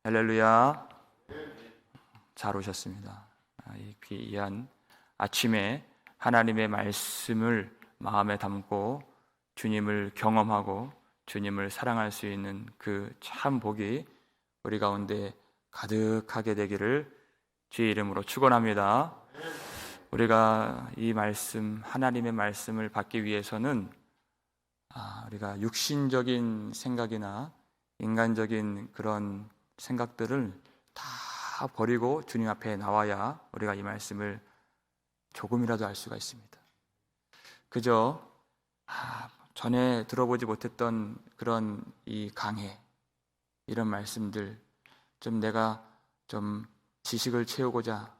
할렐루야. 잘 오셨습니다. 이 귀한 아침에 하나님의 말씀을 마음에 담고 주님을 경험하고 주님을 사랑할 수 있는 그 참 복이 우리 가운데 가득하게 되기를 주의 이름으로 축원합니다. 우리가 이 말씀, 하나님의 말씀을 받기 위해서는 우리가 육신적인 생각이나 인간적인 그런 생각들을 다 버리고 주님 앞에 나와야 우리가 이 말씀을 조금이라도 알 수가 있습니다. 그저 전에 들어보지 못했던 그런 이 강해, 이런 말씀들, 좀 내가 좀 지식을 채우고자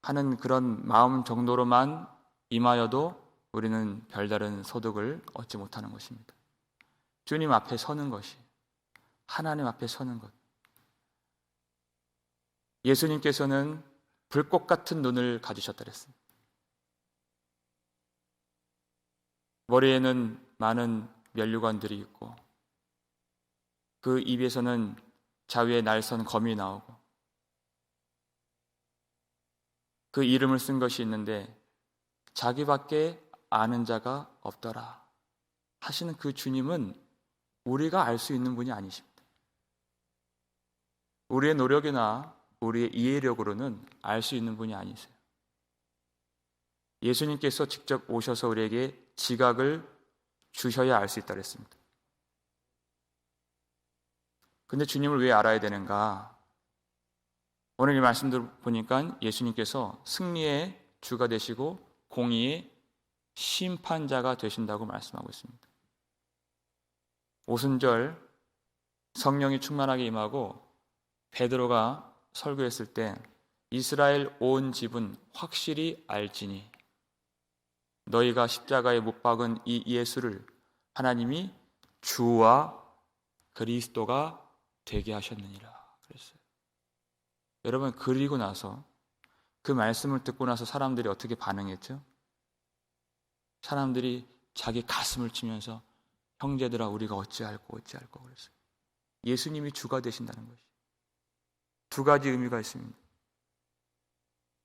하는 그런 마음 정도로만 임하여도 우리는 별다른 소득을 얻지 못하는 것입니다. 주님 앞에 서는 것이, 하나님 앞에 서는 것. 예수님께서는 불꽃 같은 눈을 가지셨다 그랬습니다. 머리에는 많은 면류관들이 있고 그 입에서는 자위의 날선 검이 나오고 그 이름을 쓴 것이 있는데 자기밖에 아는 자가 없더라 하시는 그 주님은 우리가 알 수 있는 분이 아니십니다. 우리의 노력이나 우리의 이해력으로는 알 수 있는 분이 아니세요. 예수님께서 직접 오셔서 우리에게 지각을 주셔야 알 수 있다 그랬습니다. 근데 주님을 왜 알아야 되는가? 오늘 이 말씀들 보니까 예수님께서 승리의 주가 되시고 공의의 심판자가 되신다고 말씀하고 있습니다. 오순절 성령이 충만하게 임하고 베드로가 설교했을 때 이스라엘 온 집은 확실히 알지니 너희가 십자가에 못 박은 이 예수를 하나님이 주와 그리스도가 되게 하셨느니라 그랬어요. 여러분, 그리고 나서 그 말씀을 듣고 나서 사람들이 어떻게 반응했죠? 사람들이 자기 가슴을 치면서 형제들아 우리가 어찌할꼬 그랬어요. 예수님이 주가 되신다는 것이 두 가지 의미가 있습니다.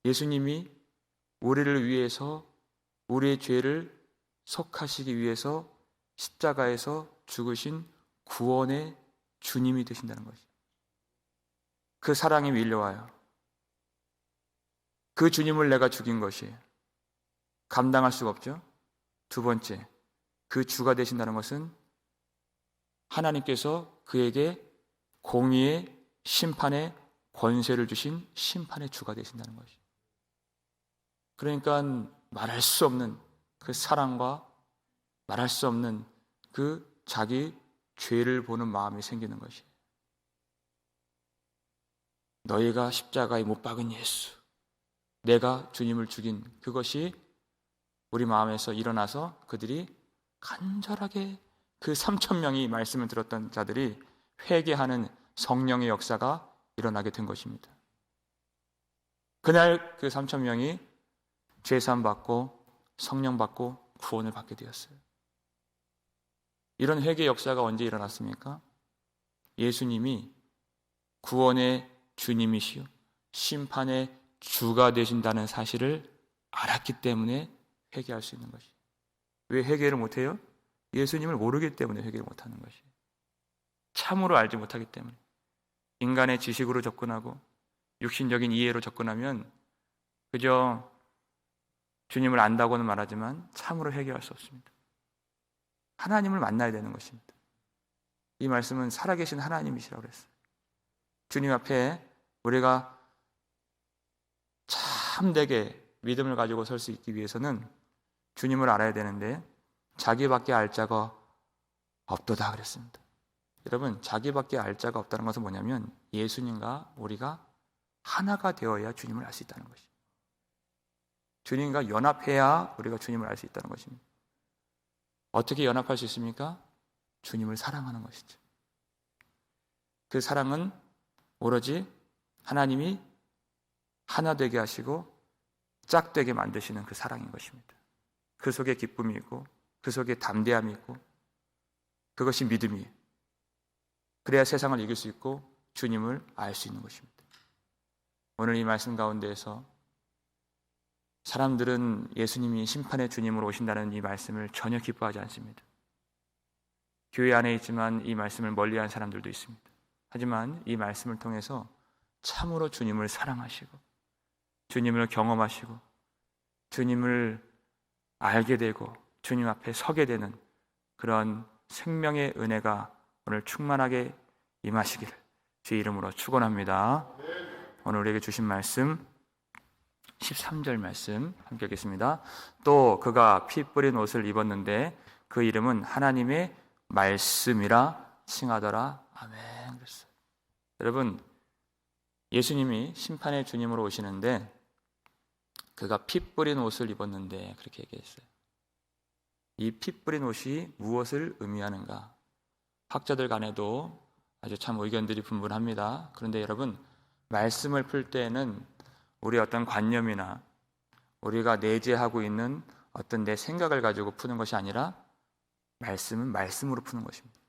예수님이 우리를 위해서 우리의 죄를 속하시기 위해서 십자가에서 죽으신 구원의 주님이 되신다는 것이죠. 그 사랑이 밀려와요. 그 주님을 내가 죽인 것이 감당할 수가 없죠. 두 번째, 그 주가 되신다는 것은 하나님께서 그에게 공의의 심판의 권세를 주신 심판의 주가 되신다는 것이죠. 그러니까 말할 수 없는 그 사랑과 말할 수 없는 그 자기 죄를 보는 마음이 생기는 것이에요. 너희가 십자가에 못 박은 예수, 내가 주님을 죽인 그것이 우리 마음에서 일어나서 그들이 간절하게 그 3,000명이 말씀을 들었던 자들이 회개하는 성령의 역사가 일어나게 된 것입니다. 그날 그 3,000명이 죄사함 받고 성령 받고 구원을 받게 되었어요. 이런 회개 역사가 언제 일어났습니까? 예수님이 구원의 주님이시요 심판의 주가 되신다는 사실을 알았기 때문에 회개할 수 있는 것이에요. 왜 회개를 못해요? 예수님을 모르기 때문에 회개를 못하는 것이에요. 참으로 알지 못하기 때문에. 인간의 지식으로 접근하고 육신적인 이해로 접근하면 그저 주님을 안다고는 말하지만 참으로 회개할 수 없습니다. 하나님을 만나야 되는 것입니다. 이 말씀은 살아계신 하나님이시라고 그랬어요. 주님 앞에 우리가 참되게 믿음을 가지고 설 수 있기 위해서는 주님을 알아야 되는데 자기밖에 알 자가 없도다 그랬습니다. 여러분, 자기밖에 알 자가 없다는 것은 뭐냐면 예수님과 우리가 하나가 되어야 주님을 알 수 있다는 것이죠. 주님과 연합해야 우리가 주님을 알 수 있다는 것입니다. 어떻게 연합할 수 있습니까? 주님을 사랑하는 것이죠. 그 사랑은 오로지 하나님이 하나 되게 하시고 짝되게 만드시는 그 사랑인 것입니다. 그 속에 기쁨이 있고 그 속에 담대함이 있고 그것이 믿음이에요. 그래야 세상을 이길 수 있고 주님을 알 수 있는 것입니다. 오늘 이 말씀 가운데에서 사람들은 예수님이 심판의 주님으로 오신다는 이 말씀을 전혀 기뻐하지 않습니다. 교회 안에 있지만 이 말씀을 멀리한 사람들도 있습니다. 하지만 이 말씀을 통해서 참으로 주님을 사랑하시고 주님을 경험하시고 주님을 알게 되고 주님 앞에 서게 되는 그런 생명의 은혜가 오늘 충만하게 임하시기를 주의 이름으로 축원합니다. 오늘 우리에게 주신 말씀 13절 말씀 함께 읽겠습니다. 또 그가 피 뿌린 옷을 입었는데 그 이름은 하나님의 말씀이라 칭하더라. 아멘. 그랬어요. 여러분, 예수님이 심판의 주님으로 오시는데 그가 피 뿌린 옷을 입었는데 그렇게 얘기했어요. 이 피 뿌린 옷이 무엇을 의미하는가? 학자들 간에도 아주 참 의견들이 분분합니다. 그런데 여러분, 말씀을 풀 때에는 우리의 어떤 관념이나 우리가 내재하고 있는 어떤 내 생각을 가지고 푸는 것이 아니라 말씀은 말씀으로 푸는 것입니다.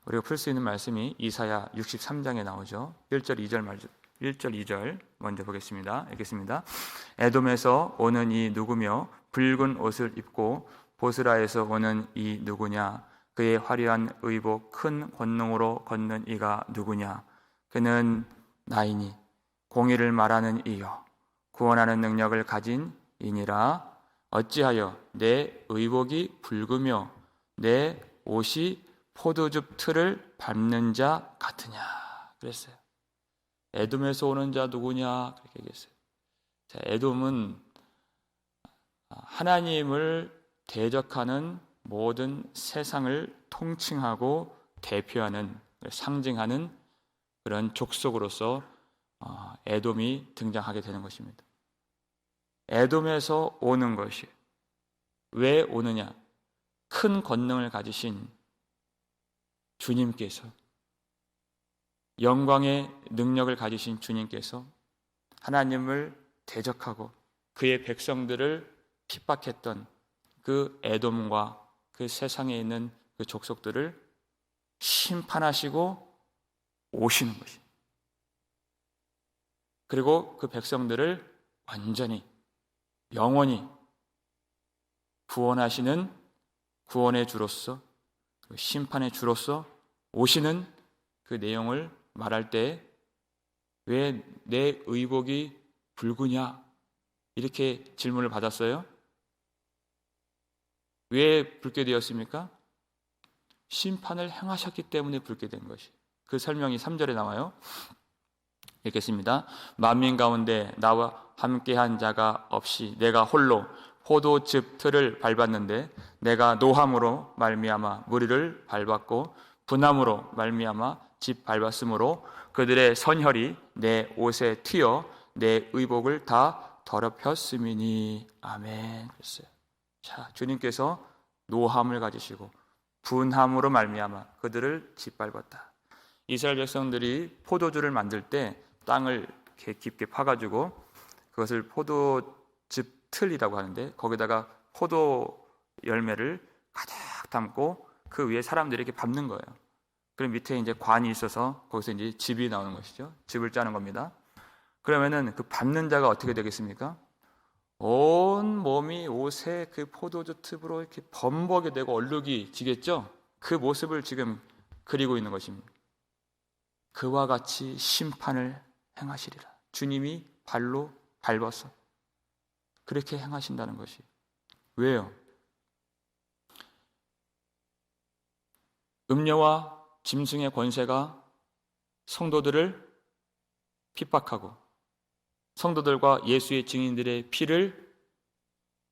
우리가 풀 수 있는 말씀이 이사야 63장에 나오죠. 1절 2절 먼저 보겠습니다. 읽겠습니다. 에돔에서 오는 이 누구며 붉은 옷을 입고 보스라에서 오는 이 누구냐? 그의 화려한 의복 큰 권능으로 걷는 이가 누구냐? 그는 나이니 공의를 말하는 이요 구원하는 능력을 가진 이니라. 어찌하여 내 의복이 붉으며 내 옷이 포도즙 틀을 밟는 자 같으냐? 그랬어요. 에돔에서 오는 자 누구냐? 그렇게 얘기했어요. 자, 에돔은 하나님을 대적하는 모든 세상을 통칭하고 대표하는, 상징하는 그런 족속으로서 에돔이 등장하게 되는 것입니다. 에돔에서 오는 것이 왜 오느냐? 큰 권능을 가지신 주님께서, 영광의 능력을 가지신 주님께서 하나님을 대적하고 그의 백성들을 핍박했던 그 에돔과 그 세상에 있는 그 족속들을 심판하시고 오시는 것입니다. 그리고 그 백성들을 완전히 영원히 구원하시는 구원의 주로서, 심판의 주로서 오시는 그 내용을 말할 때 왜 내 의복이 붉으냐? 이렇게 질문을 받았어요. 왜 붉게 되었습니까? 심판을 행하셨기 때문에 붉게 된 것이. 그 설명이 3절에 나와요. 읽겠습니다. 만민 가운데 나와 함께한 자가 없이 내가 홀로 포도즙 틀을 밟았는데 내가 노함으로 말미암아 무리를 밟았고 분함으로 말미암아 집 밟았으므로 그들의 선혈이 내 옷에 튀어 내 의복을 다 더럽혔음이니. 아멘. 그랬어요. 자, 주님께서 노함을 가지시고 분함으로 말미암아 그들을 짓밟았다. 이스라엘 백성들이 포도주를 만들 때 땅을 이렇게 깊게 파가지고 그것을 포도즙 틀이라고 하는데 거기다가 포도 열매를 가득 담고 그 위에 사람들이 이렇게 밟는 거예요. 그럼 밑에 이제 관이 있어서 거기서 이제 즙이 나오는 것이죠. 즙을 짜는 겁니다. 그러면은 그 밟는 자가 어떻게 되겠습니까? 온 몸이 옷에 그 포도주 즙으로 이렇게 범벅이 되고 얼룩이 지겠죠? 그 모습을 지금 그리고 있는 것입니다. 그와 같이 심판을 행하시리라. 주님이 발로 밟아서 그렇게 행하신다는 것이. 왜요? 음녀와 짐승의 권세가 성도들을 핍박하고 성도들과 예수의 증인들의 피를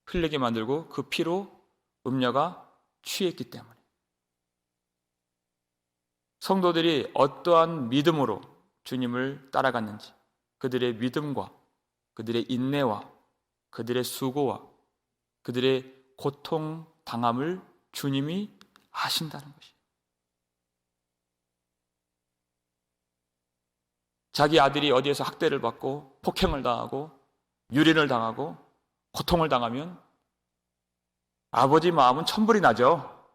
흘리게 만들고 그 피로 음녀가 취했기 때문에 성도들이 어떠한 믿음으로 주님을 따라갔는지 그들의 믿음과 그들의 인내와 그들의 수고와 그들의 고통 당함을 주님이 아신다는 것이. 자기 아들이 어디에서 학대를 받고 폭행을 당하고 유린을 당하고 고통을 당하면 아버지 마음은 천불이 나죠.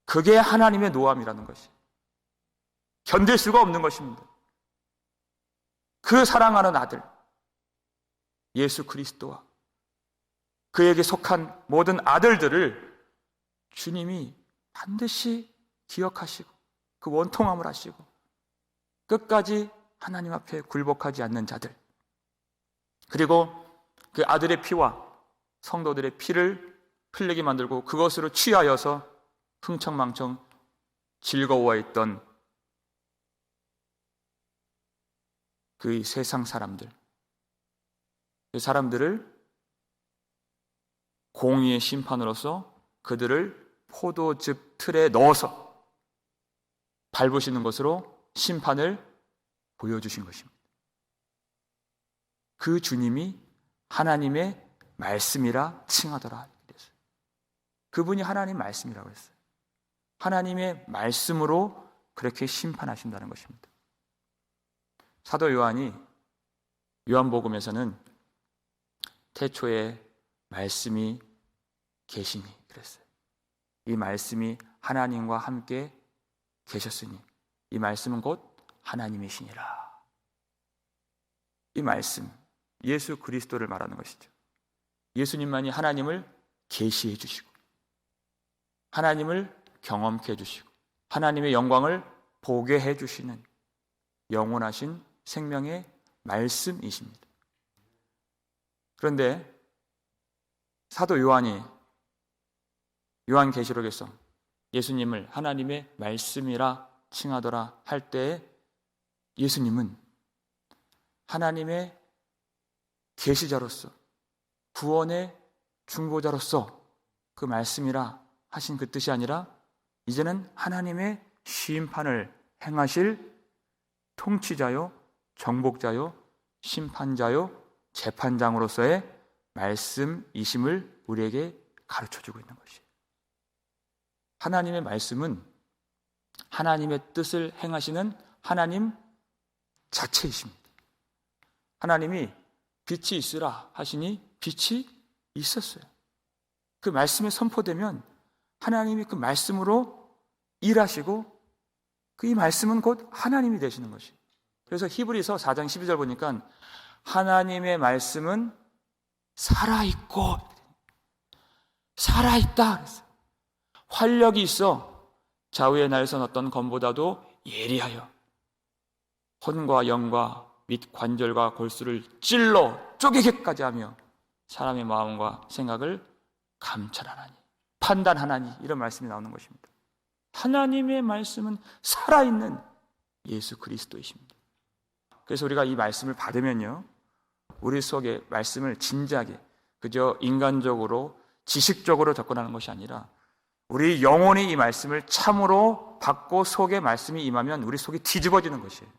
그게 하나님의 노함이라는 것이. 견딜 수가 없는 것입니다. 그 사랑하는 아들 예수 그리스도와 그에게 속한 모든 아들들을 주님이 반드시 기억하시고 그 원통함을 하시고 끝까지 하나님 앞에 굴복하지 않는 자들, 그리고 그 아들의 피와 성도들의 피를 흘리게 만들고 그것으로 취하여서 흥청망청 즐거워했던 그 세상 사람들, 그 사람들을 공의의 심판으로서 그들을 포도즙 틀에 넣어서 밟으시는 것으로 심판을 보여주신 것입니다. 그 주님이 하나님의 말씀이라 칭하더라. 그분이 하나님 말씀이라고 했어요. 하나님의 말씀으로 그렇게 심판하신다는 것입니다. 사도 요한이 요한복음에서는 태초에 말씀이 계시니 그랬어요. 이 말씀이 하나님과 함께 계셨으니 이 말씀은 곧 하나님이시니라. 이 말씀, 예수 그리스도를 말하는 것이죠. 예수님만이 하나님을 계시해 주시고 하나님을 경험케 해주시고 하나님의 영광을 보게 해주시는 영원하신 생명의 말씀이십니다. 그런데 사도 요한이 요한계시록에서 예수님을 하나님의 말씀이라 칭하더라 할 때에 예수님은 하나님의 계시자로서 구원의 중보자로서 그 말씀이라 하신 그 뜻이 아니라 이제는 하나님의 심판을 행하실 통치자요, 정복자요, 심판자요, 재판장으로서의 말씀이심을 우리에게 가르쳐주고 있는 것이에요. 하나님의 말씀은 하나님의 뜻을 행하시는 하나님 자체이십니다. 하나님이 빛이 있으라 하시니 빛이 있었어요. 그 말씀이 선포되면 하나님이 그 말씀으로 일하시고 그 이 말씀은 곧 하나님이 되시는 것이에요. 그래서 히브리서 4장 12절 보니까 하나님의 말씀은 살아있고 살아있다 그랬어요. 활력이 있어 좌우의 날선 어떤 검보다도 예리하여 혼과 영과 및 관절과 골수를 찔러 쪼개기까지 하며 사람의 마음과 생각을 감찰하나니 판단하나니 이런 말씀이 나오는 것입니다. 하나님의 말씀은 살아있는 예수 그리스도이십니다. 그래서 우리가 이 말씀을 받으면요, 우리 속에 말씀을 진지하게 그저 인간적으로 지식적으로 접근하는 것이 아니라 우리 영혼이 이 말씀을 참으로 받고 속에 말씀이 임하면 우리 속이 뒤집어지는 것이에요.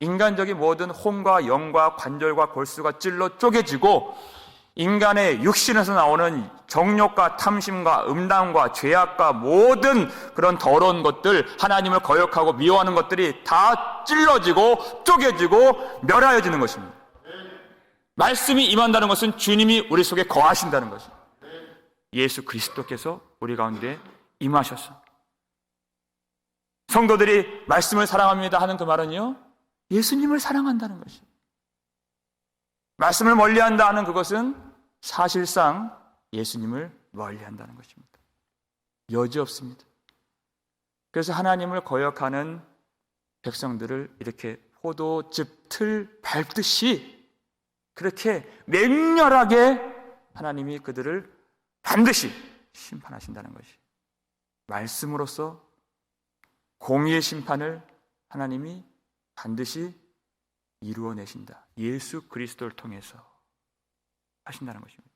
인간적인 모든 혼과 영과 관절과 골수가 찔러 쪼개지고 인간의 육신에서 나오는 정욕과 탐심과 음란과 죄악과 모든 그런 더러운 것들, 하나님을 거역하고 미워하는 것들이 다 찔러지고 쪼개지고 멸하여지는 것입니다. 말씀이 임한다는 것은 주님이 우리 속에 거하신다는 것입니다. 예수 그리스도께서 우리 가운데 임하셔서 성도들이 말씀을 사랑합니다 하는 그 말은요, 예수님을 사랑한다는 것입니다. 말씀을 멀리한다 하는 그것은 사실상 예수님을 멀리한다는 것입니다. 여지없습니다. 그래서 하나님을 거역하는 백성들을 이렇게 포도즙 틀 밟듯이 그렇게 맹렬하게 하나님이 그들을 반드시 심판하신다는 것이 말씀으로서 공의의 심판을 하나님이 반드시 이루어내신다. 예수 그리스도를 통해서 하신다는 것입니다.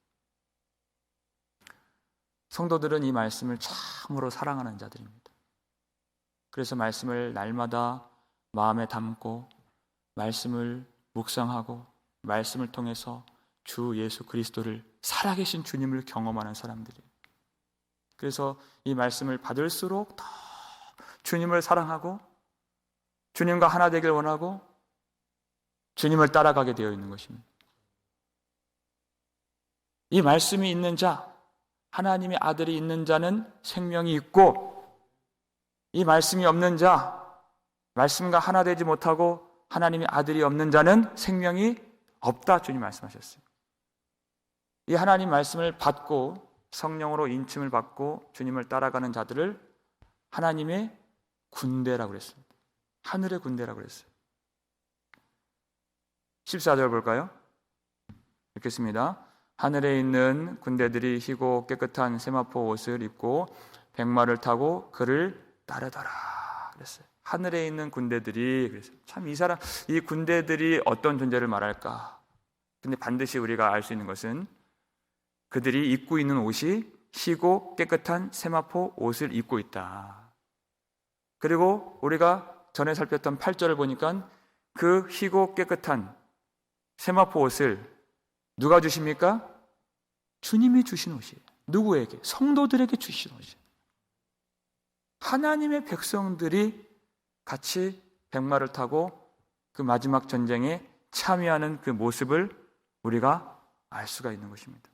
성도들은 이 말씀을 참으로 사랑하는 자들입니다. 그래서 말씀을 날마다 마음에 담고 말씀을 묵상하고 말씀을 통해서 주 예수 그리스도를 살아계신 주님을 경험하는 사람들이에요. 그래서 이 말씀을 받을수록 더 주님을 사랑하고 주님과 하나 되길 원하고 주님을 따라가게 되어 있는 것입니다. 이 말씀이 있는 자, 하나님의 아들이 있는 자는 생명이 있고 이 말씀이 없는 자, 말씀과 하나 되지 못하고 하나님의 아들이 없는 자는 생명이 없다, 주님 말씀하셨어요. 이 하나님 말씀을 받고 성령으로 인침을 받고 주님을 따라가는 자들을 하나님의 군대라고 그랬습니다. 하늘의 군대라고 그랬어요. 14절 볼까요? 읽겠습니다. 하늘에 있는 군대들이 희고 깨끗한 세마포 옷을 입고 백마를 타고 그를 따르더라 그랬어요. 하늘에 있는 군대들이 그랬어요. 참 이 군대들이 어떤 존재를 말할까? 근데 반드시 우리가 알 수 있는 것은 그들이 입고 있는 옷이 희고 깨끗한 세마포 옷을 입고 있다. 그리고 우리가 전에 살폈던 8절을 보니까 그 희고 깨끗한 세마포 옷을 누가 주십니까? 주님이 주신 옷이에요. 누구에게? 성도들에게 주신 옷이에요. 하나님의 백성들이 같이 백마를 타고 그 마지막 전쟁에 참여하는 그 모습을 우리가 알 수가 있는 것입니다.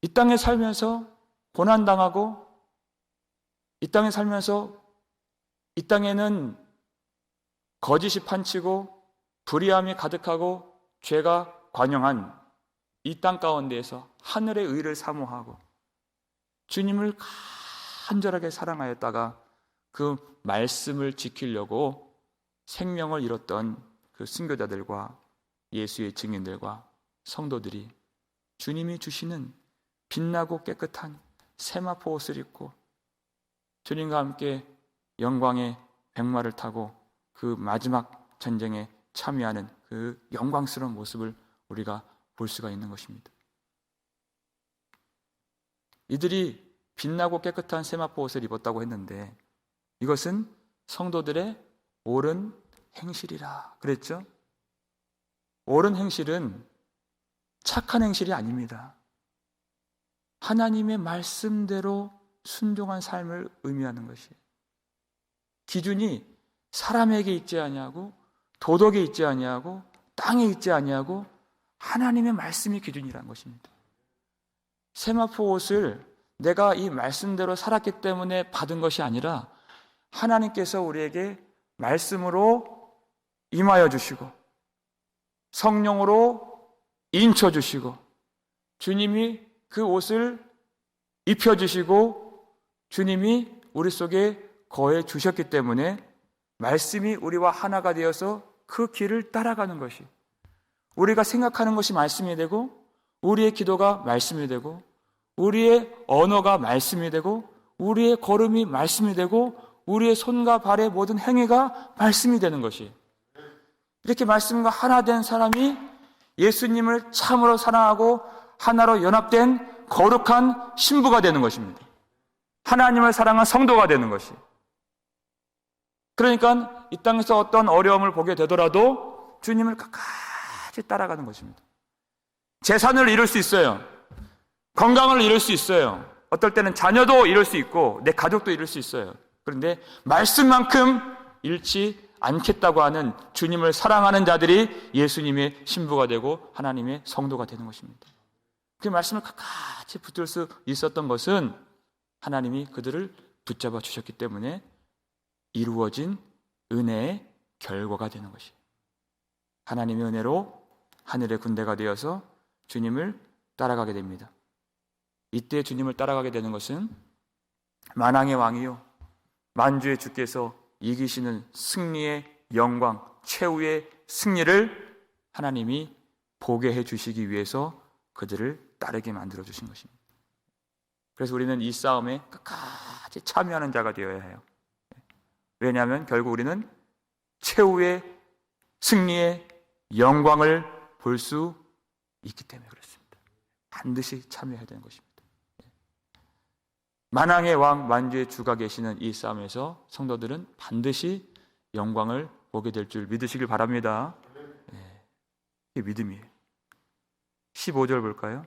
이 땅에 살면서 고난당하고 이 땅에 살면서 이 땅에는 거짓이 판치고 불의함이 가득하고 죄가 관영한 이 땅 가운데에서 하늘의 의를 사모하고 주님을 간절하게 사랑하였다가 그 말씀을 지키려고 생명을 잃었던 그 순교자들과 예수의 증인들과 성도들이 주님이 주시는 빛나고 깨끗한 세마포 옷을 입고 주님과 함께 영광의 백마를 타고 그 마지막 전쟁에 참여하는 그 영광스러운 모습을 우리가 볼 수가 있는 것입니다. 이들이 빛나고 깨끗한 세마포 옷을 입었다고 했는데 이것은 성도들의 옳은 행실이라 그랬죠? 옳은 행실은 착한 행실이 아닙니다. 하나님의 말씀대로 순종한 삶을 의미하는 것이에요. 기준이 사람에게 있지 아니하고 도덕에 있지 아니하고 땅에 있지 아니하고 하나님의 말씀이 기준이라는 것입니다. 세마포 옷을 내가 이 말씀대로 살았기 때문에 받은 것이 아니라 하나님께서 우리에게 말씀으로 임하여 주시고 성령으로 인쳐 주시고 주님이 그 옷을 입혀 주시고 주님이 우리 속에 거해 주셨기 때문에 말씀이 우리와 하나가 되어서 그 길을 따라가는 것이 우리가 생각하는 것이 말씀이 되고 우리의 기도가 말씀이 되고 우리의 언어가 말씀이 되고 우리의 걸음이 말씀이 되고 우리의 손과 발의 모든 행위가 말씀이 되는 것이 이렇게 말씀과 하나 된 사람이 예수님을 참으로 사랑하고 하나로 연합된 거룩한 신부가 되는 것입니다. 하나님을 사랑한 성도가 되는 것이. 그러니까 이 땅에서 어떤 어려움을 보게 되더라도 주님을 끝까지 따라가는 것입니다. 재산을 잃을 수 있어요. 건강을 잃을 수 있어요. 어떨 때는 자녀도 잃을 수 있고 내 가족도 잃을 수 있어요. 그런데 말씀만큼 잃지 않겠다고 하는 주님을 사랑하는 자들이 예수님의 신부가 되고 하나님의 성도가 되는 것입니다. 그 말씀을 끝까지 붙들 수 있었던 것은 하나님이 그들을 붙잡아 주셨기 때문에 이루어진 은혜의 결과가 되는 것이에요. 하나님의 은혜로 하늘의 군대가 되어서 주님을 따라가게 됩니다. 이때 주님을 따라가게 되는 것은 만왕의 왕이요 만주의 주께서 이기시는 승리의 영광, 최후의 승리를 하나님이 보게 해주시기 위해서 그들을 따르게 만들어 주신 것입니다. 그래서 우리는 이 싸움에 끝까지 참여하는 자가 되어야 해요. 왜냐하면 결국 우리는 최후의 승리의 영광을 볼 수 있기 때문에 그렇습니다. 반드시 참여해야 되는 것입니다. 만왕의 왕 만주의 주가 계시는 이 싸움에서 성도들은 반드시 영광을 보게 될 줄 믿으시길 바랍니다. 이게 믿음이에요. 15절 볼까요?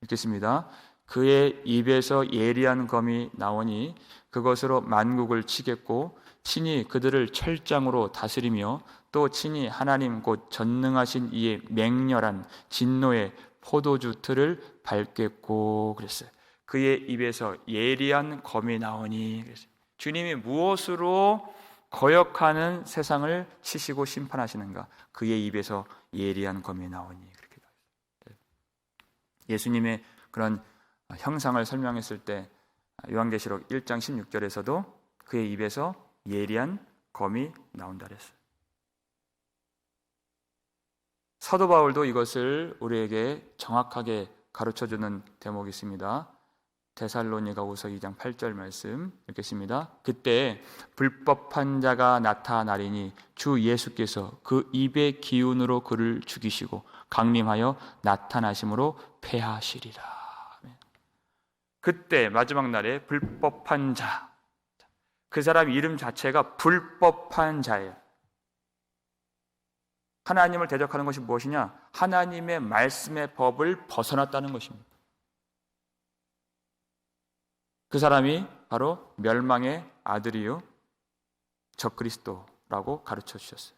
읽겠습니다. 그의 입에서 예리한 검이 나오니 그것으로 만국을 치겠고 친히 그들을 철장으로 다스리며 또 친히 하나님 곧 전능하신 이의 맹렬한 진노의 포도주 틀을 밟겠고 그랬어요. 그의 입에서 예리한 검이 나오니. 주님이 무엇으로 거역하는 세상을 치시고 심판하시는가? 그의 입에서 예리한 검이 나오니. 그렇게 예수님의 그런 형상을 설명했을 때 요한계시록 1장 16절에서도 그의 입에서 예리한 검이 나온다 그랬어요. 사도 바울도 이것을 우리에게 정확하게 가르쳐주는 대목이 있습니다. 데살로니가후서 2장 8절 말씀 읽겠습니다. 그때 불법한 자가 나타나리니 주 예수께서 그 입의 기운으로 그를 죽이시고 강림하여 나타나심으로 패하시리라. 그때 마지막 날에 불법한 자, 그 사람 이름 자체가 불법한 자예요. 하나님을 대적하는 것이 무엇이냐? 하나님의 말씀의 법을 벗어났다는 것입니다. 그 사람이 바로 멸망의 아들이요 적그리스도라고 가르쳐 주셨어요.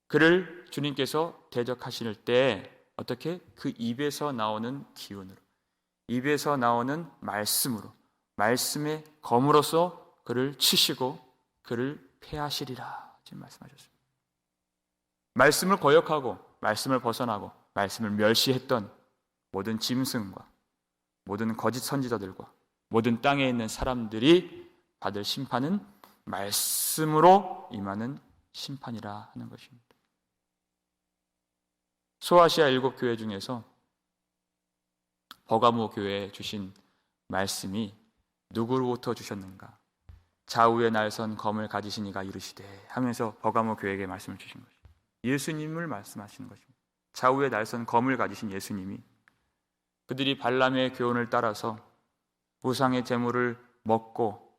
그를 주님께서 대적하실 때 어떻게? 그 입에서 나오는 기운으로, 입에서 나오는 말씀으로, 말씀의 검으로서 그를 치시고 그를 패하시리라 지금 말씀하셨습니다. 말씀을 거역하고 말씀을 벗어나고 말씀을 멸시했던 모든 짐승과 모든 거짓 선지자들과 모든 땅에 있는 사람들이 받을 심판은 말씀으로 임하는 심판이라 하는 것입니다. 소아시아 7교회 중에서 버가모 교회에 주신 말씀이 누구로부터 주셨는가? 좌우에 날선 검을 가지신 이가 이르시되 하면서 버가모 교회에게 말씀을 주신 것입니다. 예수님을 말씀하시는 것입니다. 좌우에 날선 검을 가지신 예수님이 그들이 발람의 교훈을 따라서 우상의 제물을 먹고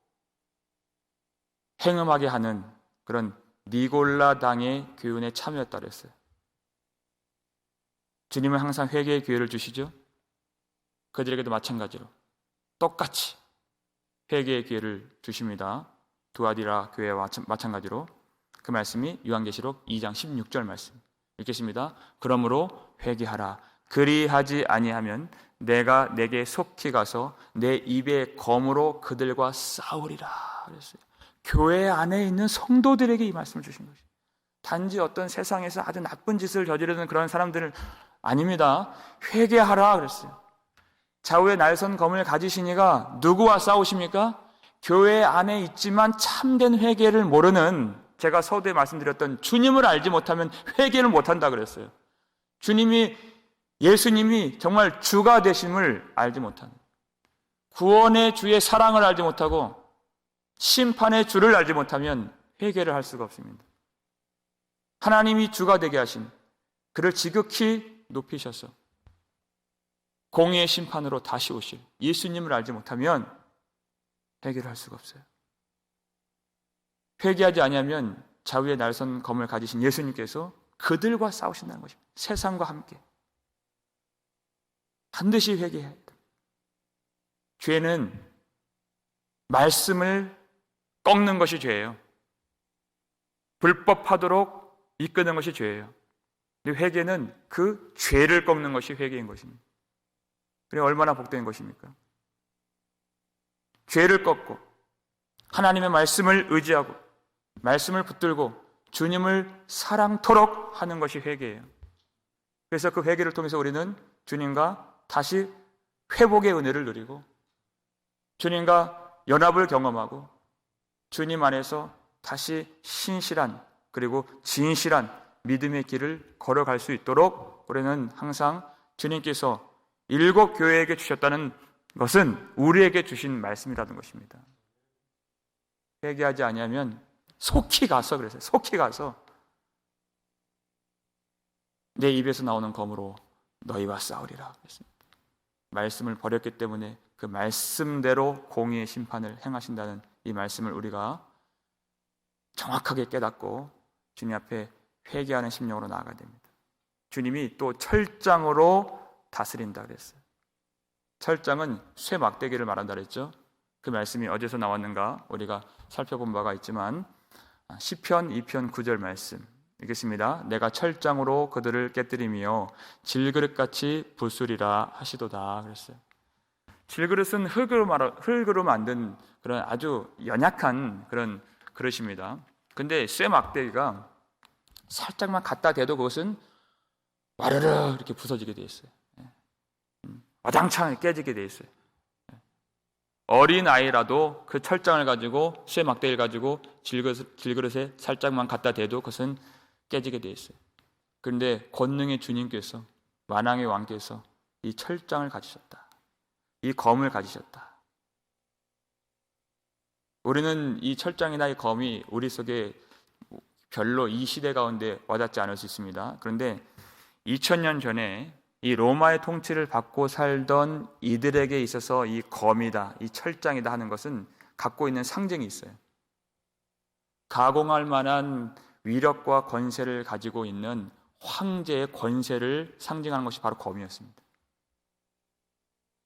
행음하게 하는 그런 니골라당의 교훈에 참여했다 그랬어요. 주님은 항상 회개의 기회를 주시죠. 그들에게도 마찬가지로 똑같이 회개의 기회를 주십니다. 두아디라 교회와 마찬가지로 그 말씀이 요한계시록 2장 16절 말씀 읽겠습니다. 그러므로 회개하라. 그리하지 아니하면 내가 내게 속히 가서 내 입의 검으로 그들과 싸우리라 그랬어요. 교회 안에 있는 성도들에게 이 말씀을 주신 것이죠. 단지 어떤 세상에서 아주 나쁜 짓을 저지르는 그런 사람들은 아닙니다. 회개하라 그랬어요. 좌우에 날선 검을 가지신 이가 누구와 싸우십니까? 교회 안에 있지만 참된 회개를 모르는, 제가 서두에 말씀드렸던 주님을 알지 못하면 회개를 못한다 그랬어요. 예수님이 정말 주가 되심을 알지 못하는, 구원의 주의 사랑을 알지 못하고 심판의 주를 알지 못하면 회개를 할 수가 없습니다. 하나님이 주가 되게 하신, 그를 지극히 높이셔서 공의의 심판으로 다시 오실 예수님을 알지 못하면 회개를 할 수가 없어요. 회개하지 아니하면 좌우에 날선 검을 가지신 예수님께서 그들과 싸우신다는 것입니다. 세상과 함께. 반드시 회개해야 합니다. 죄는 말씀을 꺾는 것이 죄예요. 불법하도록 이끄는 것이 죄예요. 근데 회개는 그 죄를 꺾는 것이 회개인 것입니다. 그래 얼마나 복된 것입니까? 죄를 꺾고 하나님의 말씀을 의지하고 말씀을 붙들고 주님을 사랑토록 하는 것이 회개예요. 그래서 그 회개를 통해서 우리는 주님과 다시 회복의 은혜를 누리고 주님과 연합을 경험하고 주님 안에서 다시 신실한 그리고 진실한 믿음의 길을 걸어갈 수 있도록 우리는 항상 주님께서 7교회에게 주셨다는 것은 우리에게 주신 말씀이라는 것입니다. 회개하지 아니하면 속히 가서, 그래서 속히 가서 내 입에서 나오는 검으로 너희와 싸우리라 그랬습니다. 말씀을 버렸기 때문에 그 말씀대로 공의의 심판을 행하신다는 이 말씀을 우리가 정확하게 깨닫고 주님 앞에 회개하는 심령으로 나아가야 됩니다. 주님이 또 철장으로 다스린다 그랬어요. 철장은 쇠 막대기를 말한다 그랬죠. 그 말씀이 어디서 나왔는가 우리가 살펴본 바가 있지만 시편 2편 9절 말씀 읽겠습니다. 내가 철장으로 그들을 깨뜨리며 질그릇같이 부수리라 하시도다 그랬어요. 질그릇은 흙으로 만든 그런 아주 연약한 그런 그릇입니다. 근데 쇠 막대기가 살짝만 갖다 대도 그것은 와르르 이렇게 부서지게 돼 있어요. 와장창 깨지게 돼 있어요. 어린 아이라도 그 철장을 가지고 쇠 막대기를 가지고 질그릇에 살짝만 갖다 대도 그것은 깨지게 돼 있어요. 그런데 권능의 주님께서, 만왕의 왕께서 이 철장을 가지셨다. 이 검을 가지셨다. 우리는 이 철장이나 이 검이 우리 속에 별로 이 시대 가운데 와닿지 않을 수 있습니다. 그런데 2000년 전에 이 로마의 통치를 받고 살던 이들에게 있어서 이 검이다, 이 철장이다 하는 것은 갖고 있는 상징이 있어요. 가공할 만한 위력과 권세를 가지고 있는 황제의 권세를 상징하는 것이 바로 검이었습니다.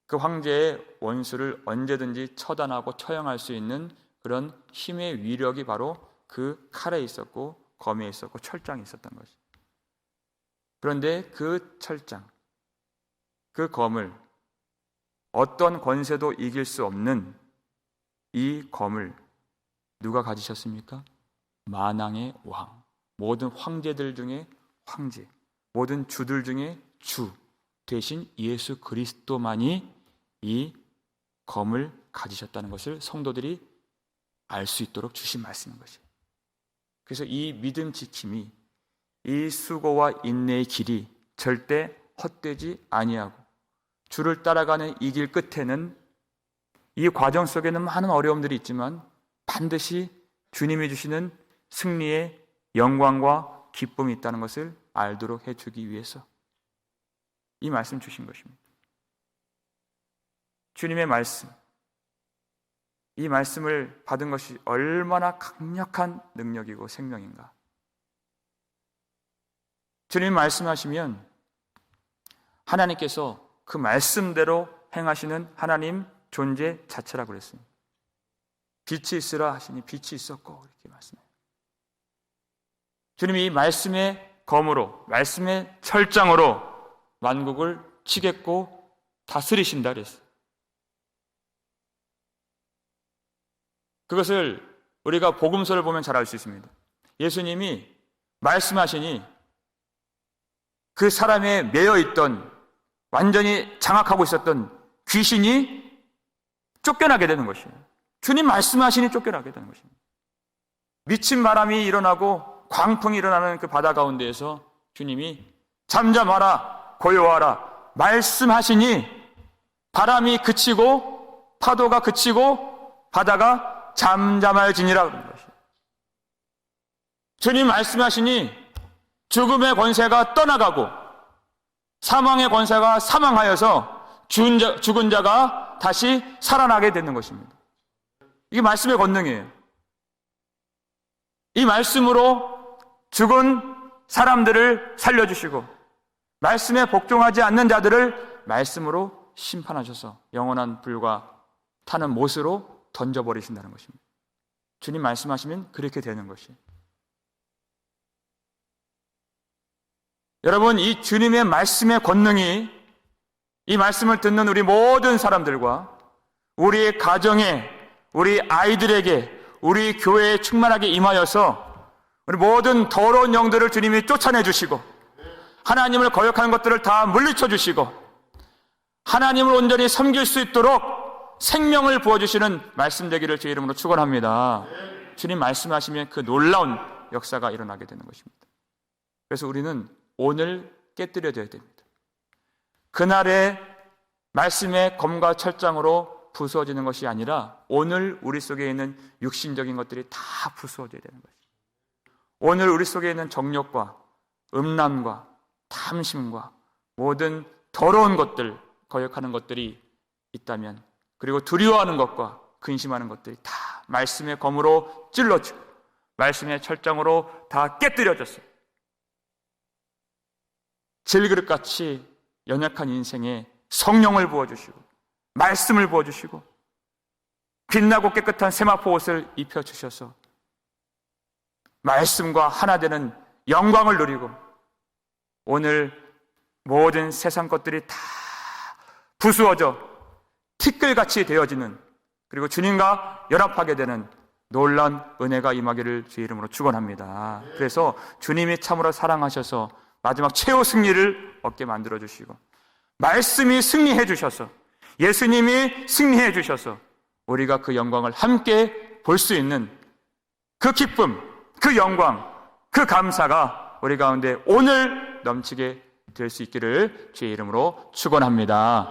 그 황제의 원수를 언제든지 처단하고 처형할 수 있는 그런 힘의 위력이 바로 그 칼에 있었고 검에 있었고 철장에 있었던 것이죠. 그런데 그 철장, 그 검을, 어떤 권세도 이길 수 없는 이 검을 누가 가지셨습니까? 만왕의 왕, 모든 황제들 중에 황제, 모든 주들 중에 주 대신 예수 그리스도만이 이 검을 가지셨다는 것을 성도들이 알 수 있도록 주신 말씀인 것이에요. 그래서 이 믿음 지킴이, 이 수고와 인내의 길이 절대 헛되지 아니하고, 주를 따라가는 이 길 끝에는, 이 과정 속에는 많은 어려움들이 있지만 반드시 주님이 주시는 승리의 영광과 기쁨이 있다는 것을 알도록 해주기 위해서 이 말씀 주신 것입니다. 주님의 말씀, 이 말씀을 받은 것이 얼마나 강력한 능력이고 생명인가. 주님 말씀하시면 하나님께서 그 말씀대로 행하시는 하나님 존재 자체라고 그랬습니다. 빛이 있으라 하시니 빛이 있었고, 이렇게 말씀해요. 주님이 이 말씀의 검으로, 말씀의 철장으로 만국을 치겠고 다스리신다 그랬어요. 그것을 우리가 복음서를 보면 잘 알 수 있습니다. 예수님이 말씀하시니 그 사람에 매여 있던, 완전히 장악하고 있었던 귀신이 쫓겨나게 되는 것이에요. 주님 말씀하시니 쫓겨나게 되는 것입니다. 미친 바람이 일어나고 광풍이 일어나는 그 바다 가운데에서 주님이 잠잠하라, 고요하라 말씀하시니 바람이 그치고 파도가 그치고 바다가 잠잠할지니라 그런 것이에요. 주님 말씀하시니 죽음의 권세가 떠나가고 사망의 권세가 사망하여서 죽은 자가 다시 살아나게 되는 것입니다. 이게 말씀의 권능이에요. 이 말씀으로 죽은 사람들을 살려주시고 말씀에 복종하지 않는 자들을 말씀으로 심판하셔서 영원한 불과 타는 못으로 던져버리신다는 것입니다. 주님 말씀하시면 그렇게 되는 것이에요. 여러분, 이 주님의 말씀의 권능이 이 말씀을 듣는 우리 모든 사람들과 우리의 가정에, 우리 아이들에게, 우리 교회에 충만하게 임하여서 우리 모든 더러운 영들을 주님이 쫓아내 주시고 하나님을 거역하는 것들을 다 물리쳐 주시고 하나님을 온전히 섬길 수 있도록 생명을 부어주시는 말씀 되기를 주의 이름으로 축원합니다. 주님 말씀하시면 그 놀라운 역사가 일어나게 되는 것입니다. 그래서 우리는 오늘 깨뜨려져야 됩니다. 그날의 말씀의 검과 철장으로 부수어지는 것이 아니라 오늘 우리 속에 있는 육신적인 것들이 다 부수어져야 되는 것입니다. 오늘 우리 속에 있는 정욕과 음란과 탐심과 모든 더러운 것들, 거역하는 것들이 있다면, 그리고 두려워하는 것과 근심하는 것들이 다 말씀의 검으로 찔러지고 말씀의 철장으로 다 깨뜨려졌어요. 질그릇같이 연약한 인생에 성령을 부어주시고 말씀을 부어주시고 빛나고 깨끗한 세마포 옷을 입혀주셔서 말씀과 하나 되는 영광을 누리고 오늘 모든 세상 것들이 다 부수어져 티끌같이 되어지는, 그리고 주님과 연합하게 되는 놀라운 은혜가 임하기를 주의 이름으로 축원합니다. 그래서 주님이 참으로 사랑하셔서 마지막 최후 승리를 얻게 만들어 주시고, 말씀이 승리해 주셔서, 예수님이 승리해 주셔서 우리가 그 영광을 함께 볼 수 있는 그 기쁨, 그 영광, 그 감사가 우리 가운데 오늘 넘치게 될 수 있기를 주의 이름으로 축원합니다.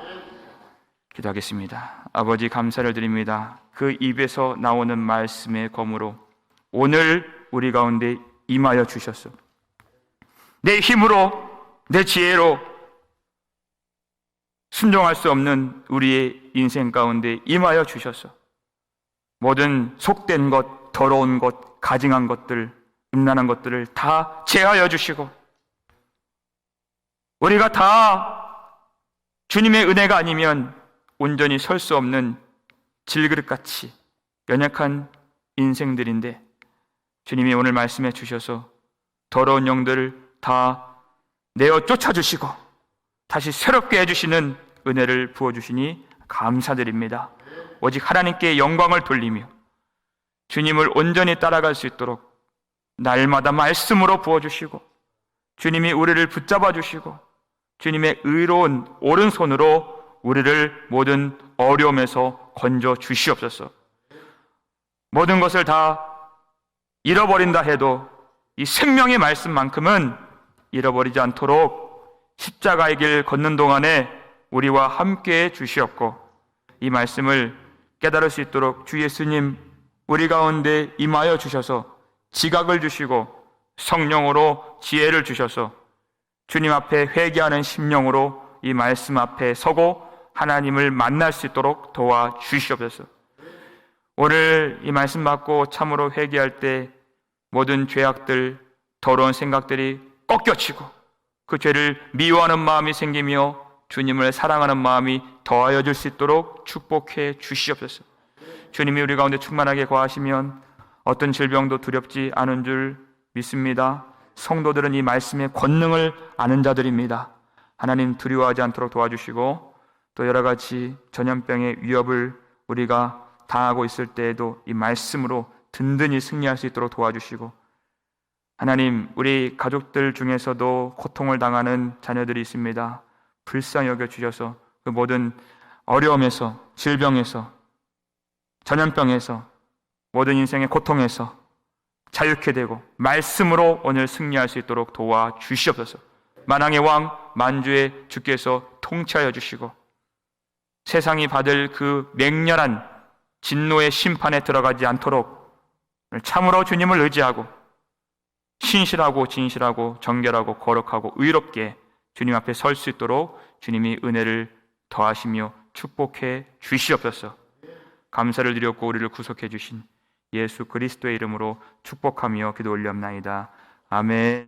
기도하겠습니다. 아버지, 감사를 드립니다. 그 입에서 나오는 말씀의 검으로 오늘 우리 가운데 임하여 주셔서 내 힘으로, 내 지혜로 순종할 수 없는 우리의 인생 가운데 임하여 주셔서 모든 속된 것, 더러운 것, 가증한 것들, 음란한 것들을 다 제하여 주시고, 우리가 다 주님의 은혜가 아니면 온전히 설 수 없는 질그릇같이 연약한 인생들인데, 주님이 오늘 말씀해 주셔서 더러운 영들을 다 내어 쫓아주시고 다시 새롭게 해주시는 은혜를 부어주시니 감사드립니다. 오직 하나님께 영광을 돌리며 주님을 온전히 따라갈 수 있도록 날마다 말씀으로 부어주시고, 주님이 우리를 붙잡아 주시고 주님의 의로운 오른손으로 우리를 모든 어려움에서 건져 주시옵소서. 모든 것을 다 잃어버린다 해도 이 생명의 말씀만큼은 잃어버리지 않도록 십자가의 길 걷는 동안에 우리와 함께해 주시옵고, 이 말씀을 깨달을 수 있도록 주 예수님 우리 가운데 임하여 주셔서 지각을 주시고 성령으로 지혜를 주셔서 주님 앞에 회개하는 심령으로 이 말씀 앞에 서고 하나님을 만날 수 있도록 도와주시옵소서. 오늘 이 말씀 받고 참으로 회개할 때 모든 죄악들, 더러운 생각들이 꺾여지고 그 죄를 미워하는 마음이 생기며 주님을 사랑하는 마음이 더하여질 수 있도록 축복해 주시옵소서. 주님이 우리 가운데 충만하게 거하시면 어떤 질병도 두렵지 않은 줄 믿습니다. 성도들은 이 말씀의 권능을 아는 자들입니다. 하나님, 두려워하지 않도록 도와주시고, 또 여러 가지 전염병의 위협을 우리가 당하고 있을 때에도 이 말씀으로 든든히 승리할 수 있도록 도와주시고, 하나님, 우리 가족들 중에서도 고통을 당하는 자녀들이 있습니다. 불쌍히 여겨주셔서 그 모든 어려움에서, 질병에서, 전염병에서, 모든 인생의 고통에서 자유케 되고 말씀으로 오늘 승리할 수 있도록 도와주시옵소서. 만왕의 왕, 만주의 주께서 통치하여 주시고 세상이 받을 그 맹렬한 진노의 심판에 들어가지 않도록 참으로 주님을 의지하고 신실하고 진실하고 정결하고 거룩하고 의롭게 주님 앞에 설 수 있도록 주님이 은혜를 더하시며 축복해 주시옵소서. 감사를 드렸고 우리를 구속해 주신 예수 그리스도의 이름으로 축복하며 기도 올리옵나이다. 아멘.